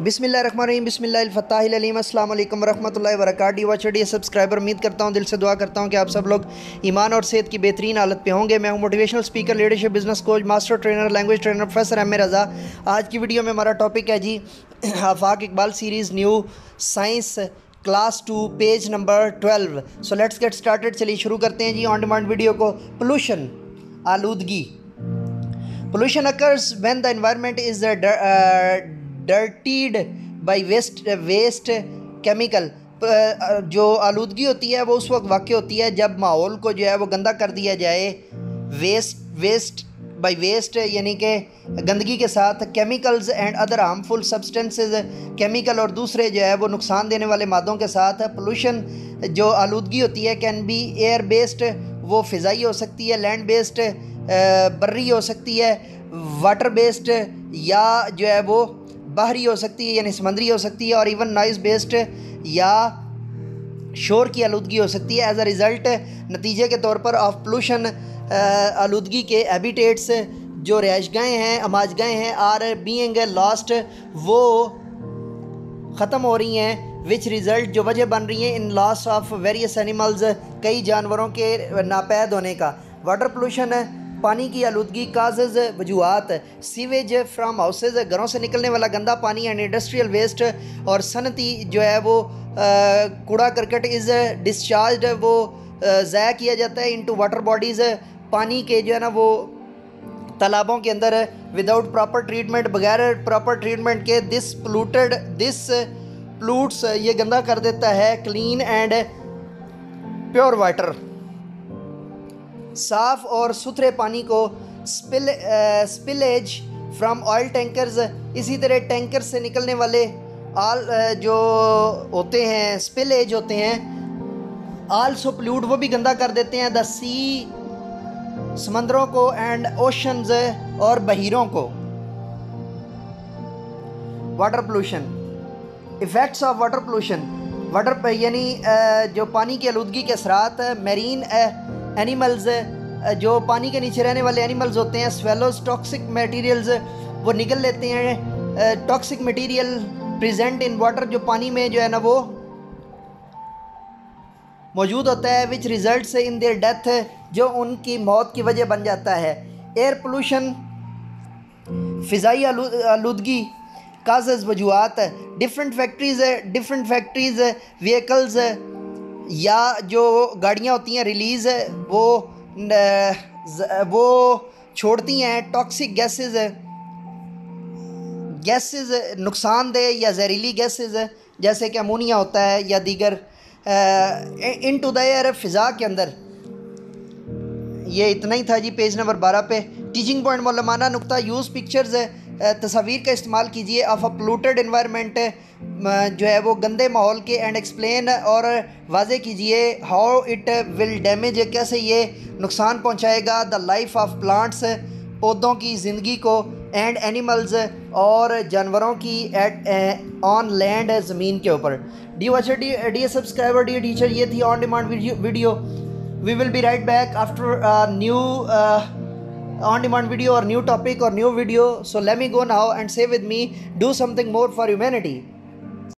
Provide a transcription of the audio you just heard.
बिस्मिल्लाहिर्रहमानिर्रहीम बिस्मिल्लाहिल-फत्ताहिल-अलीम अस्सलाम वालेकुम रहमतुल्लाहि व बरकातहू। वाचडी सब्सक्राइबर, उम्मीद करता हूँ, दिल से दुआ करता हूँ कि आप सब लोग ईमान और सेहत की बेहतरीन हालत पे होंगे। मैं हूँ motivational speaker, leadership, business coach, master trainer, language trainer professor MA Raza. आज की वीडियो में हमारा टॉपिक है जी Afaq Iqbal series new science class 2 page number 12। So let's get started. चलिए शुरू करते हैं जी ऑन डिमांड वीडियो को। पोल्यूशन, आलूदगी। Pollution occurs when the environment is dirtied by waste chemical। जो आलूदगी होती है वो उस वक्त वाक़ होती है जब माहौल को जो है वो गंदा कर दिया जाए वेस्ट यानी कि गंदगी के साथ chemicals and other harmful substances, chemical और दूसरे जो है वो नुकसान देने वाले मादों के साथ। पोल्यूशन जो आलूदगी होती है कैन बी एयर बेस्ड, वो फ़िज़ाई हो सकती है, लैंड बेस्ड बर्री हो सकती है, वाटर बेस्ड या जो है वो बाहरी हो सकती है यानी समंदरी हो सकती है, और इवन नॉइज़ बेस्ड या शोर की आलूदगी हो सकती है। एज अ रिज़ल्ट, नतीजे के तौर पर ऑफ पोल्यूशन, आलूदगी के हैबिटेट्स जो रिहाइशगाहें हैं, अमाजगाहें हैं, आर बीइंग लॉस्ट, वो ख़त्म हो रही हैं। विच रिज़ल्ट, जो वजह बन रही हैं इन लॉस ऑफ वेरियस एनिमल्स, कई जानवरों के नापैद होने का। वाटर पोल्यूशन, पानी की आलूदगी, काजेज़, वजूहात। सीवेज फ्राम हाउसेज, घरों से निकलने वाला गंदा पानी एंड इंडस्ट्रियल वेस्ट, और सनती जो है वो कूड़ा करकट इज़ डिस्चार्ज, वो ज़ाया किया जाता है इनटू वाटर बॉडीज़, पानी के जो है ना वो तालाबों के अंदर विदाउट प्रॉपर ट्रीटमेंट, बगैर प्रॉपर ट्रीटमेंट के। दिस प्लूट्स, ये गंदा कर देता है क्लीन एंड प्योर वाटर, साफ़ और सुथरे पानी को। स्पिलेज फ्रॉम ऑयल टैंकर्स, इसी तरह टैंकर से निकलने वाले जो होते हैं, स्पिलेज होते हैं, आल्सो पोल्यूट, वो भी गंदा कर देते हैं द सी, समंदरों को, एंड ओशंस, और बहीरों को। Water pollution, effects of water pollution. Water यानी जो पानी की आलूदगी के असरात, मैरीन एनिमल्स, जो पानी के नीचे रहने वाले एनिमल्स होते हैं, स्वेलोज, टॉक्सिक मटेरियल्स, वो निकल लेते हैं toxic material present in water, जो पानी में जो है ना वो मौजूद होता है, which results in their death, जो उनकी मौत की वजह बन जाता है। एयर पोल्यूशन, फ़िज़ाई आलूदगी, काजेज़, वजूहात। डिफरेंट फैक्ट्रीज़, व्हीकल्स या जो गाड़ियाँ होती हैं, रिलीज़ वो छोड़ती हैं टॉक्सिक गैसेस, नुकसानदेह या जहरीली गैसेस, जैसे कि अमोनिया होता है या दीगर, इनटू द एयर, फ़िज़ा के अंदर। ये इतना ही था जी पेज नंबर 12 पे। टीचिंग पॉइंट, मौलमाना नुक्ता। यूज़ पिक्चर्स, तस्वीर का इस्तेमाल कीजिए ऑफ अ पोल्यूटेड एनवायरनमेंट, जो है वो गंदे माहौल के, एंड एक्सप्लेन, और वाज़े कीजिए हाउ इट विल डैमेज, कैसे ये नुकसान पहुंचाएगा द लाइफ ऑफ प्लांट्स, पौधों की ज़िंदगी को, एंड एनिमल्स, और जानवरों की एट ऑन लैंड, ज़मीन के ऊपर। डियर सब्सक्राइबर, डियर टीचर, ये थी on demand video. We will be right back after new on demand video or new topic or new video. So let me go now and say with me, do something more for humanity.